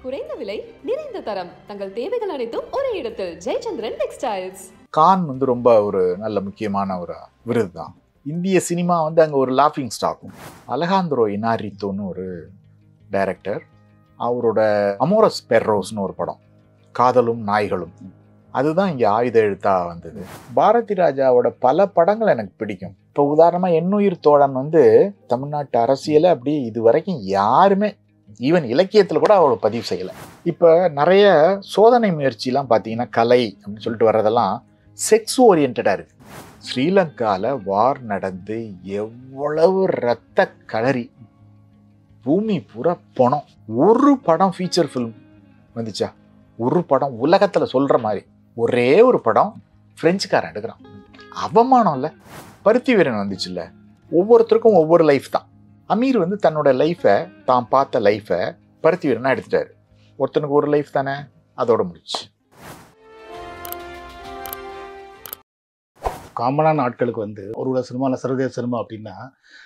குறைந்த விலை நிறைந்த தரம் தங்கள் தேவைகள் அனைத்தும் ஒரே இடத்தில் ஜெயச்சந்திரன் டெக்ஸ்டைல்ஸ். கான் ரொம்ப ஒரு நல்ல முக்கியமான ஒரு விருது தான். இந்திய சினிமா அங்கே ஒரு லாஃபிங் ஸ்டாக். அலெஹாந்திரோ இனாரித்தோன்னு ஒரு டைரக்டர், அவரோட அமோரஸ் பெர்ரோஸ்னு ஒரு படம், காதலும் நாய்களும், அதுதான் இங்கே ஆயுத எழுத்தா வந்தது. பாரதி ராஜாவோட பல படங்கள் எனக்கு பிடிக்கும். இப்போ உதாரணமாக எண்ணுயிர் தோழன் தமிழ்நாட்டு அரசியலை அப்படி இது வரைக்கும் யாருமே ஈவன் இலக்கியத்தில் கூட அவளை பதிவு செய்யலை. இப்போ நிறைய சோதனை முயற்சிலாம் பார்த்தீங்கன்னா கலை அப்படின்னு சொல்லிட்டு வர்றதெல்லாம் செக்ஸ் ஓரியன்டாக இருக்குது. ஸ்ரீலங்காவில் வார் நடந்து எவ்வளவு ரத்த களரி, பூமி பூரா பணம். ஒரு படம் ஃபீச்சர் ஃபிலிம் வந்துச்சா? ஒரு படம் உலகத்தில் சொல்கிற மாதிரி ஒரே ஒரு படம் ஃப்ரெஞ்சுக்காரன் எடுக்கிறான். அவமானம் இல்லை? பருத்தி வீரன் வந்துச்சுல்ல, ஒவ்வொருத்தருக்கும் ஒவ்வொரு லைஃப் தான். அமீர் தன்னோட லைஃப்பை, தான் பார்த்த லைஃப்பை பருத்தி வீரனாக எடுத்துட்டாரு. ஒருத்தனுக்கு ஒரு லைஃப் தானே, அதோட முடிச்சு. காமனான ஆட்களுக்கு ஒரு உலக சினிமா இல்லை சர்வதேச சினிமா அப்படின்னா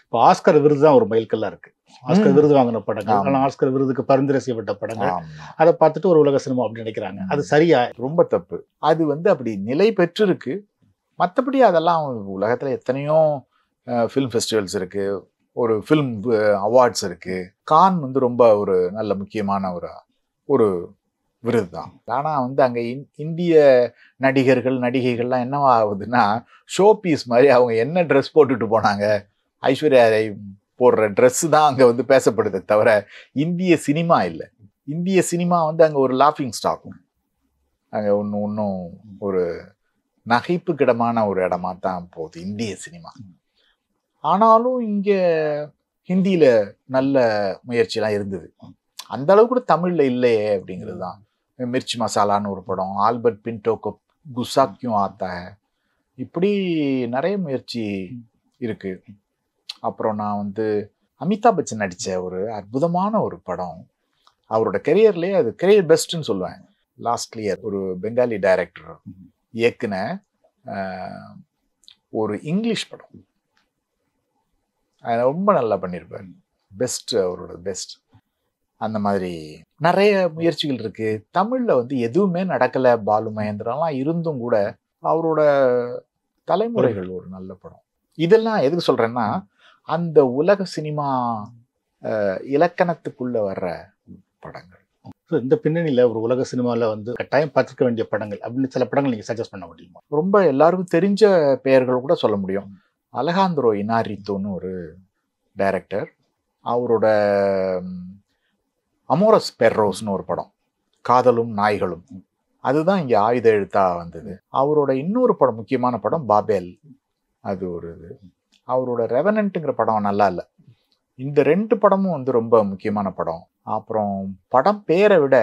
இப்போ ஆஸ்கர் விருது தான் ஒரு மைல்கல்லா இருக்கு. ஆஸ்கர் விருது வாங்கின படங்கள், ஆனால் ஆஸ்கர் விருதுக்கு பரிந்துரை செய்யப்பட்ட படங்கள், அதை பார்த்துட்டு ஒரு உலக சினிமா அப்படின்னு நினைக்கிறாங்க. அது சரியா? ரொம்ப தப்பு. அது அப்படி நிலை பெற்றிருக்கு. மற்றபடி அதெல்லாம் உலகத்தில் எத்தனையோ ஃபிலிம் ஃபெஸ்டிவல்ஸ் இருக்கு, ஒரு ஃபிலிம் அவார்ட்ஸ் இருக்கு. கான் ரொம்ப ஒரு நல்ல முக்கியமான ஒரு விருது தான். ஆனால் அங்கே இந்திய நடிகர்கள் நடிகைகள்லாம் என்னவா ஆகுதுன்னா, ஷோ பீஸ் மாதிரி அவங்க என்ன ட்ரெஸ் போட்டுட்டு போனாங்க, ஐஸ்வர்யா ராய் போடுற ட்ரெஸ்ஸு தான் அங்கே பேசப்படுது தவிர இந்திய சினிமா இல்லை. இந்திய சினிமா அங்கே ஒரு லாஃபிங் ஸ்டாக். அங்கே இன்னும் ஒரு நகைப்புக்கிடமான ஒரு இடமா தான் போகுது இந்திய சினிமா. ஆனாலும் இங்கே ஹிந்தியில் நல்ல முயற்சியெல்லாம் இருந்தது. அந்த அளவுக்கு கூட தமிழில் இல்லையே அப்படிங்கிறது தான். மிர்ச்சி மசாலான்னு ஒரு படம், ஆல்பர்ட் பின்டோக்கு குஸ்ஸா கியூம் ஆத்தா ஹை, இப்படி நிறைய முயற்சி இருக்கு. அப்புறம் நான் அமிதாப் பச்சன் நடித்த ஒரு அற்புதமான ஒரு படம், அவரோட கெரியர்லேயே அது கெரியர் பெஸ்ட்ன்னு சொல்லுவேன். லாஸ்ட் இயர் ஒரு பெங்காலி டைரக்டர் இயக்குன ஒரு இங்கிலீஷ் படம், அதை ரொம்ப நல்லா பண்ணியிருப்பார். பெஸ்ட், அவரோட பெஸ்ட். அந்த மாதிரி நிறைய முயற்சிகள் இருக்கு. தமிழில் எதுவுமே நடக்கலை. பாலு மகேந்திரன்லாம் இருந்தும் கூட அவரோட தலைமுறைகள் ஒரு நல்ல படம். இதெல்லாம் எதுக்கு சொல்றேன்னா, அந்த உலக சினிமா இலக்கணத்துக்குள்ள வர்ற படங்கள். இந்த பின்னணியில் ஒரு உலக சினிமாவில் கட்டாயம் பார்த்துக்க வேண்டிய படங்கள் அப்படின்னு சில படங்கள் நீங்கள் சஜஸ்ட் பண்ண முடியுமா? ரொம்ப எல்லாருக்கும் தெரிஞ்ச பெயர்கள் கூட சொல்ல முடியும். அலெஹாந்திரோ இனாரித்தோன்னு ஒரு டைரக்டர், அவரோட அமோரஸ் பெர்ரோஸ்னு ஒரு படம், காதலும் நாய்களும், அதுதான் இங்கே ஆயுத எழுத்தா வந்தது. அவரோட இன்னொரு படம், முக்கியமான படம் பாபேல், அது ஒரு இது. அவரோட ரெவனன்ட்டுங்கிற படம் நல்லா இல்லை. இந்த ரெண்டு படமும் ரொம்ப முக்கியமான படம். அப்புறம் படம் பேரை விட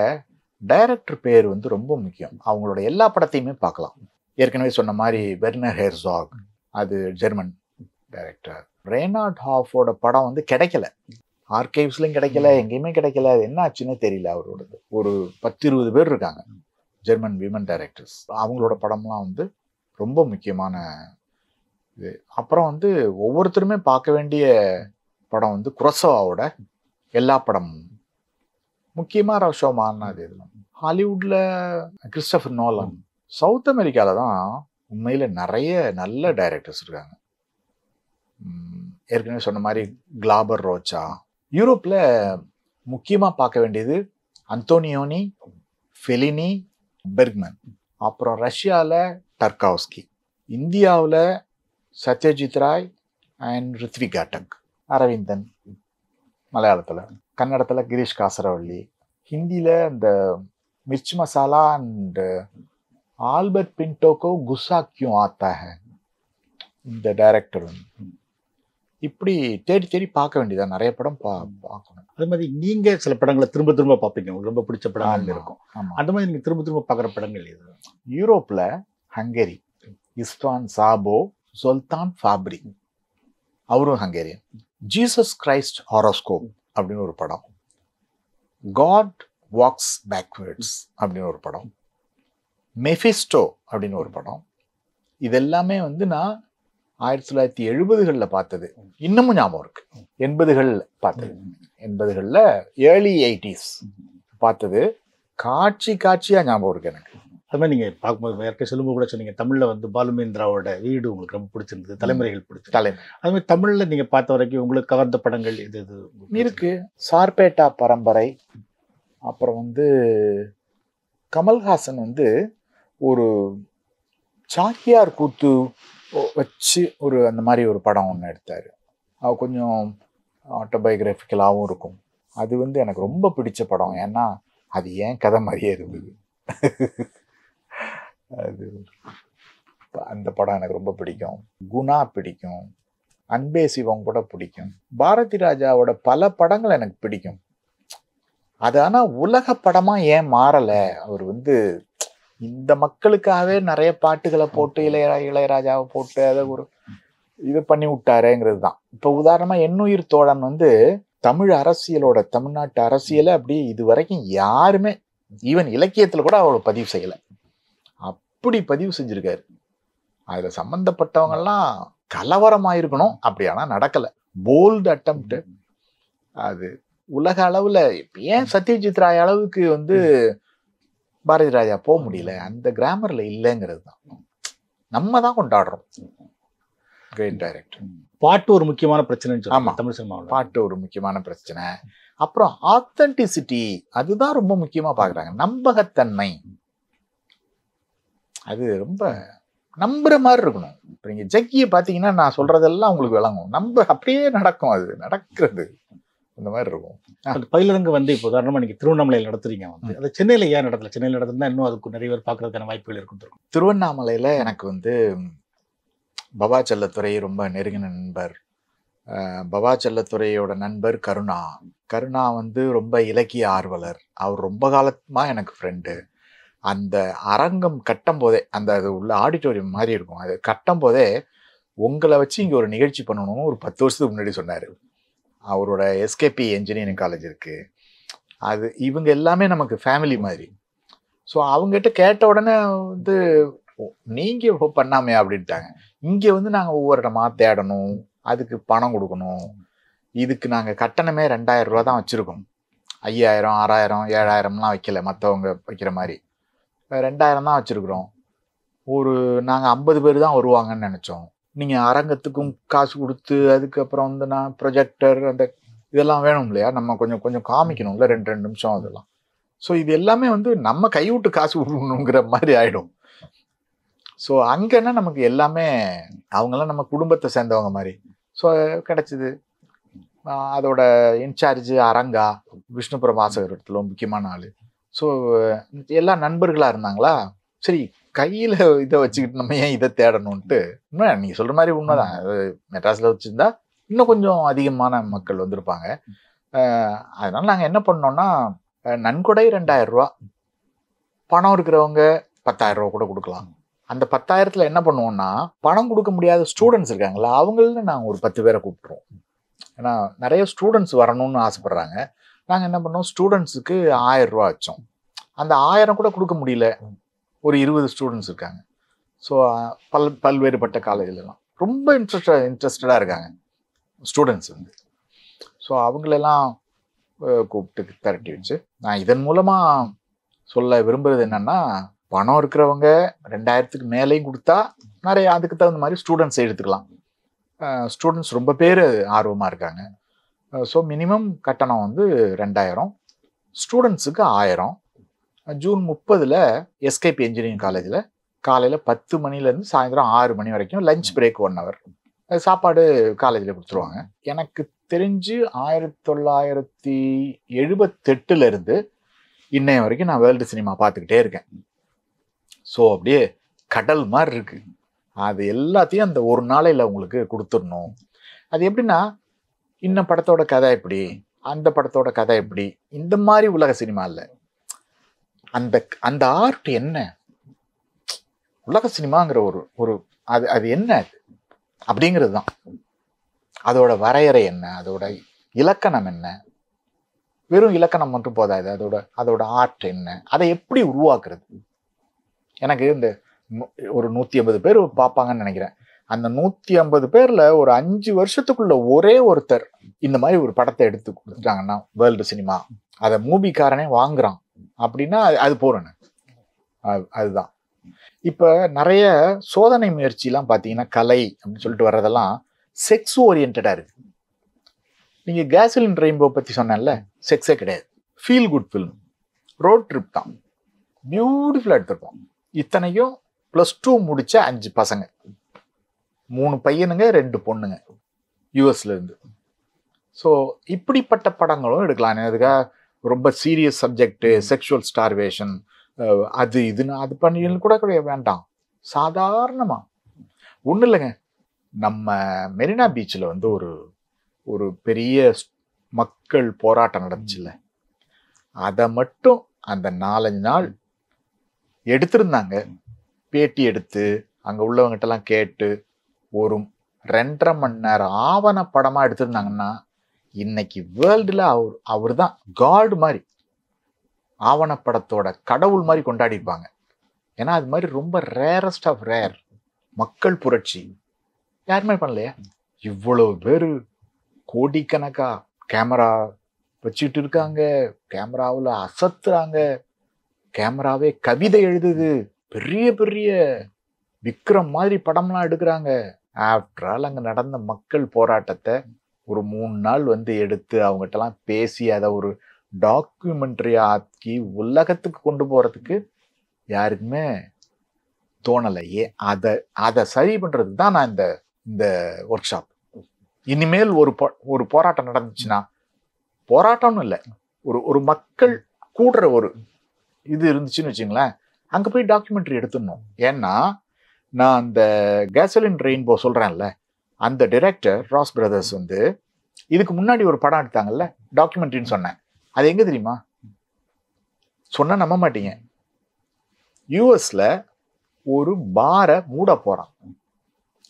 டைரக்டர் பேர் ரொம்ப முக்கியம். அவங்களோட எல்லா படத்தையுமே பார்க்கலாம். ஏற்கனவே சொன்ன மாதிரி வெர்னர் ஹெர்சாக், அது ஜெர்மன் டைரக்டர். ரெய்னார்ட் ஹாஃபோட படம் கிடைக்கல, ஆர்கைவ்ஸ்லையும் கிடைக்கல, எங்கேயுமே கிடைக்கல. அது என்ன ஆச்சுன்னே தெரியல. அவரோடது ஒரு 10-20 பேர் இருக்காங்க, ஜெர்மன் விமன் டைரக்டர்ஸ். அவங்களோட படம்லாம் ரொம்ப முக்கியமான இது. அப்புறம் ஒவ்வொருத்தருமே பார்க்க வேண்டிய படம் குரோசவாவோட எல்லா படமும், முக்கியமாக ரஷோமான். அது இதெல்லாம் ஹாலிவுட்டில் கிறிஸ்டோபர் நோலன். சவுத் அமெரிக்காவில் தான் உண்மையில் நிறைய நல்ல டைரக்டர்ஸ் இருக்காங்க. ஏற்கனவே சொன்ன மாதிரி கிளாபர் ரோச்சா. யூரோப்பில் முக்கியமாக பார்க்க வேண்டியது அந்தோனியோனி, ஃபெலினி, பெர்க்மன். அப்புறம் ரஷ்யாவில் டர்காவ்ஸ்கி. இந்தியாவில் சத்யஜித் ராய் அண்ட் ரித்விக் காட்டக். அரவிந்தன் மலையாளத்தில். கன்னடத்தில் கிரீஷ் காசரவள்ளி. ஹிந்தியில் இந்த மிர்ச் மசாலா அண்ட் ஆல்பர்ட் பின்டோக்கோ குஸ்ஸா கியூம் ஆத்தா ஹை, இந்த டைரக்டர். இப்படி தேடி தேடி பார்க்க வேண்டியதான். நிறைய படம் பார்க்கணும். அதே மாதிரி நீங்கள் சில படங்களை திரும்ப திரும்ப பார்ப்பீங்க, உங்களுக்கு ரொம்ப பிடிச்ச படங்கள் இருக்கும். அந்த மாதிரி நீங்கள் திரும்ப திரும்ப பார்க்குற படங்கள் எது? யூரோப்பில் ஹங்கேரி, இஸ்வான் சாபோ சுல்தான் ஃபாப்ரி, அவரும் ஹங்கேரியன். ஜீசஸ் கிரைஸ்ட் ஹாரோஸ்கோப் அப்படின்னு ஒரு படம். காட் வாக்ஸ் பேக்வேர்ட்ஸ் அப்படின்னு ஒரு படம். மெஃபிஸ்டோ அப்படின்னு ஒரு படம். இதெல்லாமே நான் 1970களில் பார்த்தது. இன்னமும் ஞாபகம் இருக்கு. 80களில் பார்த்தது. 80களில் ஏர்லி 80s பார்த்தது காட்சி காட்சியாக ஞாபகம் இருக்கு எனக்கு. அது மாதிரி நீங்கள் பார்க்கும்போது யாருக்கே சொல்லும்போது கூட சொன்னீங்க, தமிழில் வந்து பாலுமேந்திராவோட வீடு உங்களுக்கு ரொம்ப பிடிச்சிருந்தது, தலைமுறைகள் பிடிச்சிருந்தது. தலைமை அது மாதிரி தமிழில் நீங்கள் பார்த்த வரைக்கும் உங்களுக்கு கவர்ந்த படங்கள் இது இருக்கு. சார்பேட்டா பரம்பரை, அப்புறம் வந்து கமல்ஹாசன் வந்து ஒரு சாக்கியார் கூத்து வச்சு ஒரு அந்த மாதிரி ஒரு படம் ஒன்று எடுத்தார். அது கொஞ்சம் ஆட்டோபயோகிராஃபிக்கலாகவும் இருக்கும். அது வந்து எனக்கு ரொம்ப பிடிச்ச படம். ஏன்னா அது ஏன் கதை மாதிரியே இருந்தது. அது அந்த படம் எனக்கு ரொம்ப பிடிக்கும். குணா பிடிக்கும், அன்பே சிவம் கூட பிடிக்கும். பாரதி ராஜாவோட பல படங்கள் எனக்கு பிடிக்கும். அது ஆனால் உலக படமாக ஏன் மாறலை? அவர் வந்து இந்த மக்களுக்காகவே நிறைய பாட்டுகளை போட்டு இளையராஜாவை போட்டு அதை ஒரு இது பண்ணி விட்டாருங்கிறது தான். இப்போ உதாரணமாக எண்ணுயிர் தோழன் வந்து தமிழ் அரசியலோட, தமிழ்நாட்டு அரசியலை அப்படி இது வரைக்கும் யாருமே ஈவன் இலக்கியத்தில் கூட அவளை பதிவு செய்யலை. அப்படி பதிவு செஞ்சிருக்காரு. அதில் சம்மந்தப்பட்டவங்கெல்லாம் கலவரமாயிருக்கணும், அப்படி ஆனால் நடக்கலை. Bold attempt. அது உலக அளவில் ஏன் சத்யஜித் ராய் அளவுக்கு வந்து பாரதி ராஜா போக முடியல? அந்த கிராமரில் இல்லைங்கிறது தான். நம்ம தான் கொண்டாடுறோம். Great director. பாட்டு ஒரு முக்கியமான பிரச்சனை. ஆமா, தமிழ் சினிமாவில் பாட்டு ஒரு முக்கியமான பிரச்சனை. அப்புறம் ஆத்தென்டிசிட்டி, அதுதான் ரொம்ப முக்கியமா பாக்குறாங்க. நம்பகத்தன்மை, அது ரொம்ப நம்புற மாதிரி இருக்கணும். இப்போ நீங்க ஜக்கியை பார்த்தீங்கன்னா நான் சொல்றதெல்லாம் உங்களுக்கு விளங்கும். அப்படியே நடக்கும், அது நடக்கிறது இந்த மாதிரி இருக்கும். அந்த பயிலரங்கு வந்து இப்போ உதாரணமா நீங்க திருவண்ணாமலையில் நடத்துறீங்க, வந்து அது சென்னையில ஏன் நடத்தல? சென்னையில் நடத்தினா இன்னும் அதுக்கு நிறைய பேர் பார்க்கறதுக்கான வாய்ப்புகள் இருக்கும். திருவண்ணாமலையில எனக்கு வந்து பவா செல்லத்துறை ரொம்ப நெருங்கின நண்பர். பவா செல்லத்துறையோட நண்பர் கருணா. கருணா வந்து ரொம்ப இலக்கிய ஆர்வலர். அவர் ரொம்ப காலமா எனக்கு ஃப்ரெண்டு. அந்த அரங்கம் கட்டும் போதே, அந்த அது உள்ள ஆடிட்டோரியம் மாதிரி இருக்கும், அது கட்டும் போதே உங்களை வச்சு இங்கே ஒரு நிகழ்ச்சி பண்ணணும்னு ஒரு 10 வருஷத்துக்கு முன்னாடி சொன்னார். அவரோட எஸ்கேபி என்ஜினியரிங் காலேஜ் இருக்கு, அது இவங்க எல்லாமே நமக்கு ஃபேமிலி மாதிரி. ஸோ அவங்ககிட்ட கேட்ட உடனே வந்து நீங்க பண்ணாமே அப்படின்ட்டாங்க. இங்கே வந்து நாங்கள் ஒவ்வொரு இடமா தேடணும், அதுக்கு பணம் கொடுக்கணும். இதுக்கு நாங்கள் கட்டணமே 2000 ரூபா தான் வச்சுருக்கோம். 5000, 6000, 7000லாம் வைக்கல, மற்றவங்க வைக்கிற மாதிரி 2000 தான் வச்சுருக்குறோம். நாங்கள் 50 பேர் தான் வருவாங்கன்னு நினச்சோம். நீங்கள் அரங்கத்துக்கும் காசு கொடுத்து அதுக்கப்புறம் வந்து நான் ப்ரொஜெக்டர் அந்த இதெல்லாம் வேணும் இல்லையா, நம்ம கொஞ்சம் கொஞ்சம் காமிக்கணும்ல, 2 நிமிஷம் அதெல்லாம். ஸோ இது எல்லாமே வந்து நம்ம கைவிட்டு காசு விடணுங்கிற மாதிரி ஆகிடும். ஸோ அங்கன்னா நமக்கு எல்லாமே அவங்கெல்லாம் நம்ம குடும்பத்தை சேர்ந்தவங்க மாதிரி. ஸோ கிடச்சிது. அதோட இன்சார்ஜு அரங்கா விஷ்ணுபுரம் வாசகத்தில் முக்கியமான ஆள். ஸோ எல்லாம் நண்பர்களாக இருந்தாங்களா, சரி கையில் இதை வச்சுக்கிட்டு நம்ம ஏன் இதை தேடணுன்ட்டு. இன்னும் நீங்கள் சொல்கிற மாதிரி உண்மைதான், மெட்ராஸில் வச்சுருந்தா இன்னும் கொஞ்சம் அதிகமான மக்கள் வந்திருப்பாங்க. அதனால் நாங்கள் என்ன பண்ணோன்னா, நன்கொடை 2000 ரூபா, பணம் இருக்கிறவங்க 10,000 ரூபா கூட கொடுக்கலாம். அந்த 10,000த்தில் என்ன பண்ணுவோம்னா, பணம் கொடுக்க முடியாத ஸ்டூடெண்ட்ஸ் இருக்காங்களா, அவங்கள நாங்கள் ஒரு 10 பேரை கூப்பிட்ருவோம். ஏன்னா நிறைய ஸ்டூடெண்ட்ஸ் வரணும்னு ஆசைப்பட்றாங்க. நாங்கள் என்ன பண்ணோம், ஸ்டூடெண்ட்ஸுக்கு 1000 ரூபா வச்சோம். அந்த 1000 கூட கொடுக்க முடியல, ஒரு 20 ஸ்டூடெண்ட்ஸ் இருக்காங்க. ஸோ பல்வேறுபட்ட காலேஜிலலாம் ரொம்ப இன்ட்ரெஸ்டடாக இருக்காங்க ஸ்டூடெண்ட்ஸ் வந்து. ஸோ அவங்களெல்லாம் கூப்பிட்டு திரட்டி வச்சு, நான் இதன் மூலமாக சொல்ல விரும்புகிறது என்னென்னா, பணம் இருக்கிறவங்க 2000க்கு மேலேயும் கொடுத்தா நிறைய அதுக்கு தகுந்த மாதிரி ஸ்டூடெண்ட்ஸ் எடுத்துக்கலாம். ஸ்டூடெண்ட்ஸ் ரொம்ப பேர் ஆர்வமாக இருக்காங்க. ஸோ மினிமம் கட்டணம் வந்து 2000, ஸ்டூடெண்ட்ஸுக்கு 1000. ஜூன் 30 எஸ்கேபி என்ஜினியரிங் காலேஜில் காலையில் 10 மணிலேருந்து சாயந்தரம் 6 மணி வரைக்கும் லஞ்ச் பிரேக் 1 hour சாப்பாடு காலேஜில் கொடுத்துருவாங்க. எனக்கு தெரிஞ்சு 1978 இன்னைய வரைக்கும் நான் வேர்ல்டு சினிமா பார்த்துக்கிட்டே இருக்கேன். ஸோ அப்படியே கடல் மாதிரி இருக்கு. அது எல்லாத்தையும் அந்த ஒரு நாளையில் உங்களுக்கு கொடுத்துடணும். அது எப்படின்னா, இந்த படத்தோட கதை எப்படி, அந்த படத்தோட கதை எப்படி, இந்த மாதிரி உலக சினிமா இல்லை. அந்த அந்த ஆர்ட் என்ன, உலக சினிமாங்கிற ஒரு அது அது என்ன அப்படிங்கிறது தான். அதோட வரையறை என்ன, அதோட இலக்கணம் என்ன, வெறும் இலக்கணம் மட்டும் போதாது, அதோட ஆர்ட் என்ன, அதை எப்படி உருவாக்குறது. எனக்கு இந்த ஒரு 150 பேர் பார்ப்பாங்கன்னு நினைக்கிறேன். அந்த 150 பேர்ல ஒரு 5 வருஷத்துக்குள்ள ஒரே ஒருத்தர் இந்த மாதிரி ஒரு படத்தை எடுத்து கொடுத்துட்டாங்கன்னா வேர்ல்டு சினிமா அதை மூவிக்காரனே வாங்குறான் அப்படின்னா அது போறேன்னு அதுதான். இப்ப நிறைய சோதனை முயற்சி எல்லாம் பாத்தீங்கன்னா கலை அப்படின்னு சொல்லிட்டு வர்றதெல்லாம் செக்ஸ் ஓரியன்டா இருக்கு. நீங்க கேசலின் ரெயின்போ பத்தி சொன்னேன்ல, செக்ஸே கிடையாது. Feel good film, road trip தான், பியூட்டிஃபுல்லா எடுத்திருக்கோம். இத்தனைக்கும் +2 முடிச்ச 5 பசங்க, 3 பையனுங்க 2 பொண்ணுங்க யூஎஸ்ல இருந்து. ஸோ இப்படிப்பட்ட படங்களும் எடுக்கலாம். அதுக்காக ரொம்ப சீரியஸ் சப்ஜெக்ட், செக்ஷுவல் ஸ்டார்வேஷன், அது இதுன்னு அது பண்ணி கூட வேண்டாம். சாதாரணமா ஒன்றும் இல்லைங்க. நம்ம மெரினா பீச்சில் வந்து ஒரு பெரிய மக்கள் போராட்டம் நடந்துச்சுல்ல, அதை மட்டும் அந்த 4-5 நாள் எடுத்திருந்தாங்க. பேட்டி எடுத்து அங்கே உள்ளவங்ககிட்டலாம் கேட்டு ஒரு 2.5 மணி நேரம் ஆவண படமாக எடுத்திருந்தாங்கன்னா இன்னைக்கு வேர்ல்டில் அவர் தான் காட் மாதிரி, ஆவணப்படத்தோட கடவுள் மாதிரி கொண்டாடிருப்பாங்க. ஏன்னா அது மாதிரி ரொம்ப ரேரஸ்ட் ஆஃப் ரேர் மக்கள் புரட்சி யாருமே பண்ணலையா? இவ்வளவு பேரு கோடிக்கணக்கா கேமரா வச்சுட்டு இருக்காங்க, கேமராவில் அசத்துறாங்க, கேமராவே கவிதை எழுதுது, பெரிய பெரிய விக்ரம் மாதிரி படம்லாம் எடுக்கிறாங்க. ஆஃப்டர் ஆல் அங்கே நடந்த மக்கள் போராட்டத்தை ஒரு 3 நாள் வந்து எடுத்து அவங்ககிட்டலாம் பேசி அதை ஒரு டாக்குமெண்ட்ரி ஆக்கி உலகத்துக்கு கொண்டு போறதுக்கு யாருக்குமே தோணலையே. அதை சரி பண்றதுக்கு தான் நான் இந்த ஒர்க் ஷாப். இனிமேல் ஒரு போராட்டம் நடந்துச்சுன்னா, போராட்டம்னு இல்லை, ஒரு மக்கள் கூடுற ஒரு இது இருந்துச்சுன்னு வச்சுங்களேன், அங்க போய் டாக்குமெண்ட்ரி எடுத்துடணும். ஏன்னா நான் அந்த கேசலின் ரெயின்போ சொல்றேன்ல, அந்த டைரக்டர் ராஸ் பிரதர்ஸ் வந்து இதுக்கு முன்னாடி ஒரு படம் எடுத்தாங்கல்ல, டாக்குமெண்ட்ரின்னு சொன்னேன். அது எங்க தெரியுமா? சொன்னா நம்ப மாட்டீங்க. யூஎஸ்ல ஒரு பாரை மூட போறான்,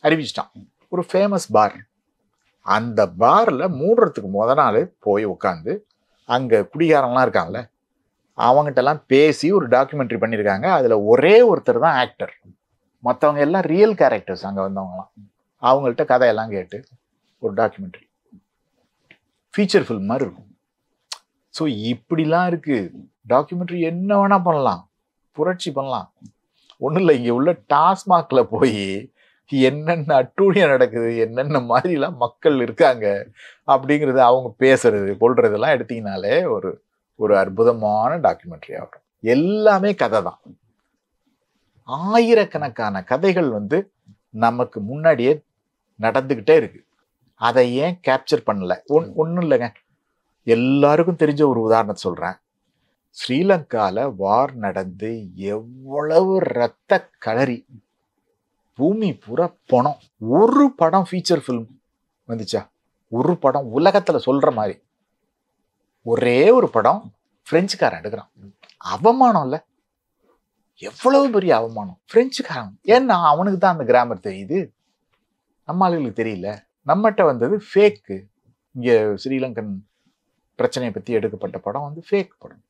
அறிவிச்சிட்டான். ஒரு ஃபேமஸ் பார். அந்த பார்ல மூடுறதுக்கு முத நாள் போய் உட்காந்து அங்க குடிகாரன்லாம் இருக்காங்கல்ல, அவங்ககிட்டலாம் பேசி ஒரு டாக்குமெண்ட்ரி பண்ணியிருக்காங்க. அதுல ஒரே ஒருத்தர் தான் ஆக்டர், மற்றவங்க எல்லாம் ரியல் கேரக்டர்ஸ். அங்க வந்தவங்கலாம் அவங்கள்ட்ட கதையெல்லாம் கேட்டு ஒரு டாக்குமெண்ட்ரி ஃபீச்சர் ஃபில்ம் மாதிரி இருக்கும். ஸோ இப்படிலாம் இருக்கு. டாக்குமெண்ட்ரி என்ன வேணா பண்ணலாம், புரட்சி பண்ணலாம். ஒன்றும் இல்லை, இங்கே உள்ள டாஸ்மாக்ல போய் என்னென்ன அட்டூழியம் நடக்குது, என்னென்ன மாதிரிலாம் மக்கள் இருக்காங்க அப்படிங்கிறது அவங்க பேசுறது கொள்றதெல்லாம் எடுத்தீங்கனாலே ஒரு அற்புதமான டாக்குமெண்ட்ரி ஆகும். எல்லாமே கதை தான். ஆயிரக்கணக்கான கதைகள் வந்து நமக்கு முன்னாடியே நடந்துகிட்டே இருக்கு. அதை ஏன் கேப்சர் பண்ணல? ஒன்றும் இல்லைங்க, எல்லாருக்கும் தெரிஞ்ச ஒரு உதாரணத்தை சொல்றேன். ஸ்ரீலங்கால வார் நடந்து எவ்வளவு ரத்த களரி, பூமி பூரா பணம். ஒரு படம் ஃபீச்சர் ஃபில்ம் வந்துச்சா? ஒரு படம் உலகத்துல சொல்ற மாதிரி ஒரே ஒரு படம் பிரெஞ்சுக்காரன் எடுக்கிறான். அவமானம் இல்ல? எவ்வளவு பெரிய அவமானம் பிரெஞ்சுக்காரன். ஏன்னா அவனுக்கு தான் அந்த கிராமர் தெரியுது, நம்ம ஆளுகளுக்கு தெரியல. நம்மகிட்ட வந்தது ஃபேக்கு. இங்க ஸ்ரீலங்கன் பிரச்சனையை பத்தி எடுக்கப்பட்ட படம் வந்து ஃபேக் படம்.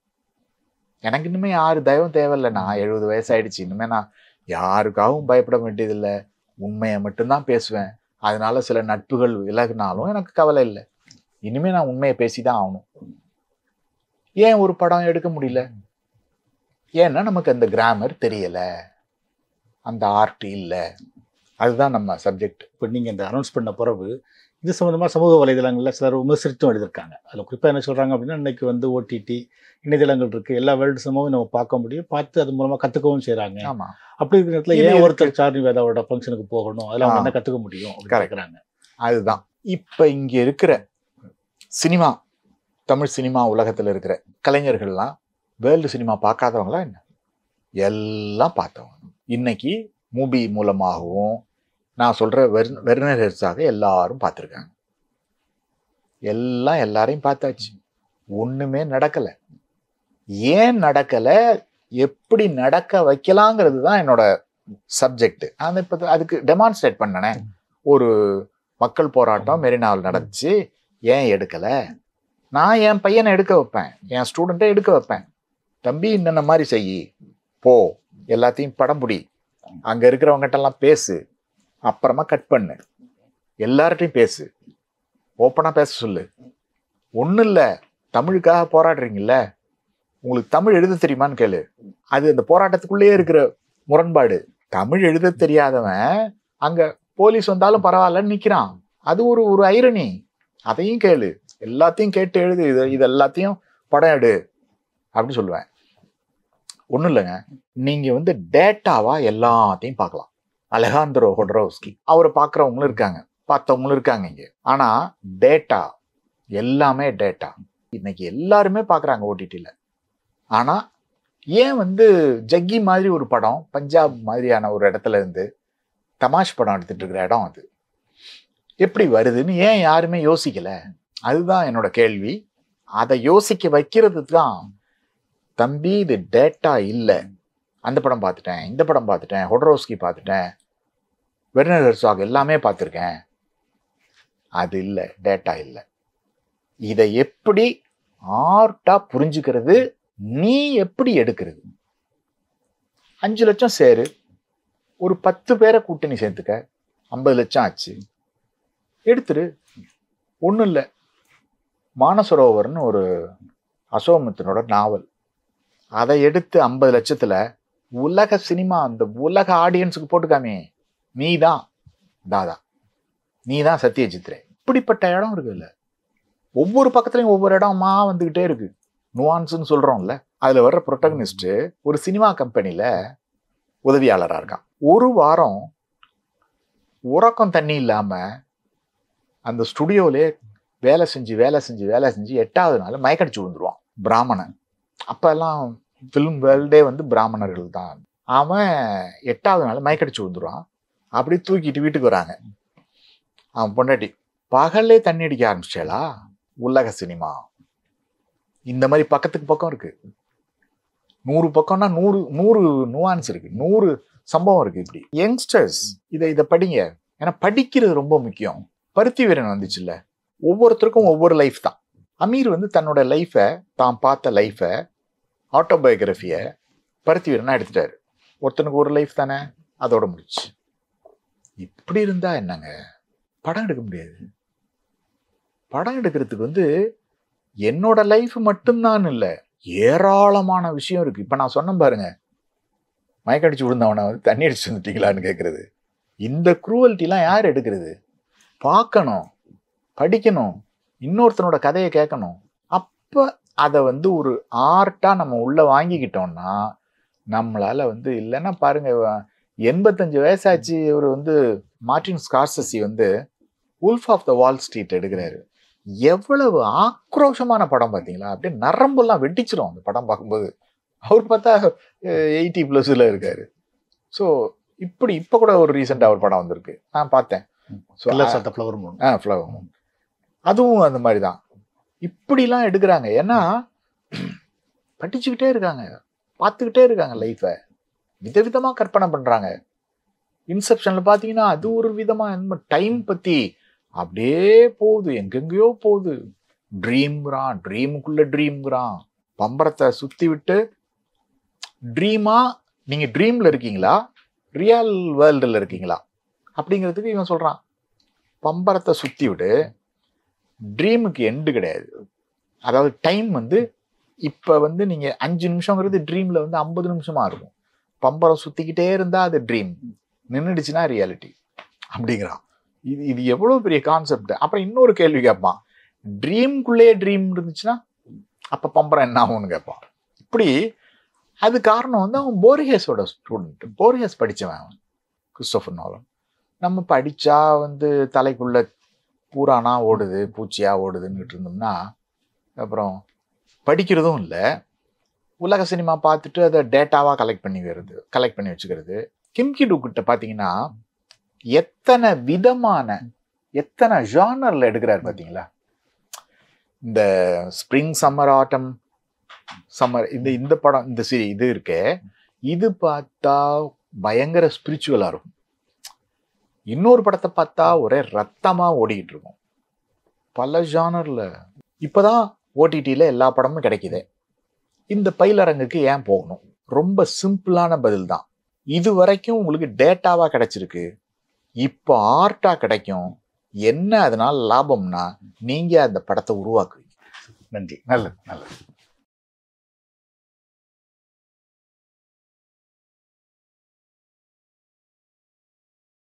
எனக்கு இனிமே யாரு தயவும் தேவையில்லை. நான் 70 வயசாயிடுச்சு. இனிமே நான் யாருக்காகவும் பயப்பட வேண்டியதில்லை. உண்மையை மட்டும்தான் பேசுவேன். அதனால சில நட்புகள் விலகினாலும் எனக்கு கவலை இல்லை. இனிமே நான் உண்மையை பேசிதான் ஆகணும். ஏன் ஒரு படம் எடுக்க முடியல? ஏன்னா நமக்கு அந்த கிராமர் தெரியல, அந்த ஆர்ட் இல்லை. அதுதான் நம்ம சப்ஜெக்ட். இப்போ நீங்கள் இந்த அனௌன்ஸ் பண்ண பிறகு இது சம்மந்தமாக சமூக வலைதளங்களில் சிலர் விமர்சித்தும் எழுதியிருக்காங்க. அதில் குறிப்பாக என்ன சொல்கிறாங்க அப்படின்னா, இன்னைக்கு வந்து ஓடிடி இணையதளங்கள் இருக்குது, எல்லா வேர்ல்டு சினிமாவும் நம்ம பார்க்க முடியும், பார்த்து அது மூலமாக கற்றுக்கவும் செய்கிறாங்க. ஆமாம். அப்படி இருக்கிற இடத்துல ஏன் ஒருத்தர் சார்னி வேதாவோட ஃபங்க்ஷனுக்கு போகணும், அதில் அவங்க என்ன கற்றுக்க முடியும் கேட்குறாங்க. அதுதான் இப்போ இங்கே இருக்கிற சினிமா, தமிழ் சினிமா உலகத்தில் இருக்கிற கலைஞர்கள்லாம் வேர்ல்டு சினிமா பார்க்காதவங்களா என்ன? எல்லாம் பார்த்தவங்க. இன்னைக்கு மூவி மூலமாகவும் நான் சொல்ற வெர்னர் ஹெர்சாக எல்லாரும் பார்த்துருக்காங்க. எல்லாரையும் பார்த்தாச்சு. ஒண்ணுமே நடக்கல. ஏன் நடக்கல, எப்படி நடக்க வைக்கலாங்கிறது தான் என்னோட சப்ஜெக்ட். அந்த இப்போ அதுக்கு டெமான்ஸ்ட்ரேட் பண்ணனே. ஒரு மக்கள் போராட்டம் மெரினாவில் நடந்துச்சு, ஏன் எடுக்கல? நான் என் பையனை எடுக்க வைப்பேன், என் ஸ்டூடெண்ட்டை எடுக்க வைப்பேன். தம்பி இன்னென்ன மாதிரி செய்யி, போ, எல்லாத்தையும் படம் பிடி, அங்க இருக்கிறவங்ககிட்ட எல்லாம் பேசு, அப்புறமா கட் பண்ணு, எல்லார்ட்டையும் பேசு, ஓப்பனாக பேச சொல்லு. ஒன்றும் இல்லை, தமிழுக்காக போராடுறீங்கல்ல, உங்களுக்கு தமிழ் எழுத தெரியுமான்னு கேளு. அது அந்த போராட்டத்துக்குள்ளேயே இருக்கிற முரண்பாடு. தமிழ் எழுத தெரியாதவன் அங்கே போலீஸ் வந்தாலும் பரவாயில்லன்னு நிற்கிறான். அது ஒரு ஒரு ஐரணி. அதையும் கேளு, எல்லாத்தையும் கேட்டு எழுது, இது எல்லாத்தையும் படம் எடு அப்படின்னு சொல்லுவேன். ஒன்றும் இல்லைங்க, நீங்கள் வந்து டேட்டாவா எல்லாத்தையும் பார்க்கலாம். அலெஹாண்ட்ரோ ஹொடரோவ்ஸ்கி அவரை பார்க்குறவங்களும் இருக்காங்க, பார்த்தவங்களும் இருக்காங்க இங்கே. ஆனால் டேட்டா, எல்லாமே டேட்டா. இன்னைக்கு எல்லாருமே பார்க்குறாங்க ஓடிடியில். ஆனால் ஏன் வந்து ஜக்கி மாதிரி ஒரு படம் பஞ்சாப் மாதிரியான ஒரு இடத்துல இருந்து தமாஷ் படம் எடுத்துட்டு இருக்கிற இடம் அது எப்படி வருதுன்னு ஏன் யாருமே யோசிக்கலை? அதுதான் என்னோட கேள்வி. அதை யோசிக்க வைக்கிறது தான், தம்பி இது டேட்டா இல்லை, அந்த படம் பார்த்துட்டேன், இந்த படம் பார்த்துட்டேன், ஹொடரோவ்ஸ்கி பார்த்துட்டேன், வெர்னர் ஹெர்சாக் எல்லாமே பார்த்துருக்கேன், அது இல்லை, டேட்டா இல்லை. இதை எப்படி ஆர்ட்டா புரிஞ்சுக்கிறது, நீ எப்படி எடுக்கிறது? 5 லட்சம் சேரு, ஒரு 10 பேரை கூட்டணி சேர்த்துக்க, 50 லட்சம் ஆச்சு, எடுத்துரு. ஒன்றும் இல்லை, மானசரோவர்னு ஒரு அசோகமித்திரனோட நாவல், அதை எடுத்து 50 லட்சத்தில் உலக சினிமா, அந்த உலக ஆடியன்ஸுக்கு போட்டுக்காமே, நீ தான் தாதா, நீ தான் சத்யஜித்ரே. இப்படிப்பட்ட இடம் இருக்குல்ல, ஒவ்வொரு பக்கத்துலையும் ஒவ்வொரு இடமா வந்துக்கிட்டே இருக்கு. நுவான்ஸ்ன்னு சொல்கிறோம்ல, அதில் வர்ற ப்ரொட்டகனிஸ்ட்டு ஒரு சினிமா கம்பெனியில் உதவியாளராக இருக்கான். ஒரு வாரம் உறக்கம் தண்ணி இல்லாமல் அந்த ஸ்டுடியோவிலே வேலை செஞ்சு 8வது நாள் மயக்கடிச்சு விழுந்துருவான். பிராமணன், அப்போல்லாம் ஃபிலிம் வேர்ல்டே வந்து பிராமணர்கள் தான். அவன் 8வது நாள் மயக்கடிச்சு விழுந்துருவான். அப்படி தூக்கிட்டு வீட்டுக்கு வராங்க. அவன் பொண்டாட்டி, பகல்லே தண்ணி அடிக்க ஆரம்பிச்சேளா? உலக சினிமா இந்த மாதிரி பக்கத்துக்கு பக்கம் இருக்கு. 100 பக்கம்னா 100 நுவான்ஸ் இருக்கு, 100 சம்பவம் இருக்கு. இப்படி யங்ஸ்டர்ஸ் இதை படிங்க, ஏன்னா படிக்கிறது ரொம்ப முக்கியம். பருத்தி வீரன் வந்துச்சுல்ல, ஒவ்வொருத்தருக்கும் ஒவ்வொரு லைஃப் தான். அமீர் வந்து தன்னோட லைஃபை, தான் பார்த்த லைஃபை, ஆட்டோபயோகிராஃபியை பருத்தி வீரனா எடுத்துட்டாரு. ஒருத்தனுக்கு ஒரு லைஃப் தானே, அதோட முடிச்சு. இப்படி இருந்தா என்னங்க, படம் எடுக்க முடியாது. படம் எடுக்கிறதுக்கு வந்து என்னோட லைஃப் மட்டும்தான் இல்லை, ஏராளமான விஷயம் இருக்கு. இப்போ நான் சொன்னேன் பாருங்க, மயக்கடிச்சு விழுந்தவனை வந்து தண்ணி அடிச்சு வந்துட்டீங்களான்னு கேட்கறது. இந்த குரூவல்ட்டிலாம் யார் எடுக்கிறது? பார்க்கணும், படிக்கணும், இன்னொருத்தனோட கதையை கேட்கணும். அப்போ அதை வந்து ஒரு ஆர்ட்டாக நம்ம உள்ளே வாங்கிக்கிட்டோம்னா நம்மளால் வந்து, இல்லைன்னா பாருங்க, 85 வயசாச்சு இவர் வந்து மார்ட்டின் ஸ்கார்செஸி வந்து Wolf of the Wall Street எடுக்கிறாரு. எவ்வளவு ஆக்ரோஷமான படம் பார்த்தீங்களா? அப்படியே நரம்பெல்லாம் வெட்டிச்சிடும் அந்த படம் பார்க்கும்போது. அவர் பார்த்தா 80+ இருக்காரு. ஸோ இப்படி இப்போ கூட ஒரு ரீசெண்டாக ஒரு படம் வந்திருக்கு, நான் பார்த்தேன். ஃப்ளவர் மூன், அதுவும் அந்த மாதிரி தான். இப்படிலாம் எடுக்கிறாங்க. ஏன்னா படிச்சுக்கிட்டே இருக்காங்க, பார்த்துக்கிட்டே இருக்காங்க, லைஃப்பை விதவிதமாக கற்பனை பண்ணுறாங்க. இன்செப்ஷனில் பார்த்தீங்கன்னா அது ஒரு விதமாக டைம் பற்றி அப்படியே போகுது, எங்கெங்கேயோ போகுது. ட்ரீம்ங்கிறான், ட்ரீமுக்குள்ள ட்ரீம்ங்கிறான், பம்பரத்தை சுற்றி விட்டு ட்ரீமா, நீங்கள் ட்ரீமில் இருக்கீங்களா ரியல் வேர்ல்டில் இருக்கீங்களா அப்படிங்கிறதுக்கு இவன் சொல்கிறான். பம்பரத்தை சுற்றி விடு, ட்ரீமுக்கு எண்டு கிடையாது. அதாவது டைம் வந்து இப்போ வந்து நீங்கள் 5 நிமிஷங்கிறது ட்ரீமில் வந்து 50 நிமிஷமாக இருக்கும். பம்பரம் சுற்றிக்கிட்டே இருந்தால் அது ட்ரீம், நின்றுடுச்சுன்னா ரியாலிட்டி அப்படிங்கிறான். இது எவ்வளோ பெரிய கான்செப்ட். அப்புறம் இன்னொரு கேள்வி கேட்பான், ட்ரீம்குள்ளேயே ட்ரீம் இருந்துச்சுன்னா அப்போ பம்பரம் என்ன ஆகும்னு கேட்பான். இப்படி அது காரணம் வந்து அவன் போர்ஹெஸோட ஸ்டூடெண்ட், போர்ஹெஸ் படித்தவன் அவன், கிறிஸ்டோபர் நோலன். நம்ம படித்தா வந்து தலைக்குள்ள பூரானா ஓடுது, பூச்சியா ஓடுதுன்னுட்டு இருந்தோம்னா அப்புறம் படிக்கிறதும் இல்லை. உலக சினிமா பார்த்துட்டு அதை டேட்டாவாக கலெக்ட் பண்ணி வச்சுக்கிறது. கிம் கி டூக் கிட்ட பார்த்தீங்கன்னா எத்தனை விதமான, எத்தனை ஜானரில் எடுக்கிறாரு பார்த்தீங்களா? இந்த ஸ்ப்ரிங், சம்மர், ஆட்டம், சம்மர், இந்த படம், இந்த இது இருக்கே, இது பார்த்தா பயங்கர ஸ்பிரிச்சுவலாக இருக்கும். இன்னொரு படத்தை பார்த்தா ஒரே ரத்தமாக ஓடிக்கிட்டு இருக்கும். பல ஜானரில். இப்போதான் ஓடிடியில் எல்லா படமும் கிடைக்குது. இந்த பயிலரங்குக்கு ஏன் போகணும்? ரொம்ப சிம்பிளான பதில் தான். இது வரைக்கும் உங்களுக்கு டேட்டாவாக கிடைச்சிருக்கு, இப்போ ஆர்ட்டா கிடைக்கும். என்ன அதனால லாபம்னா நீங்க அந்த படத்தை உருவாக்குவீங்க. நன்றி. நல்லது நல்லது.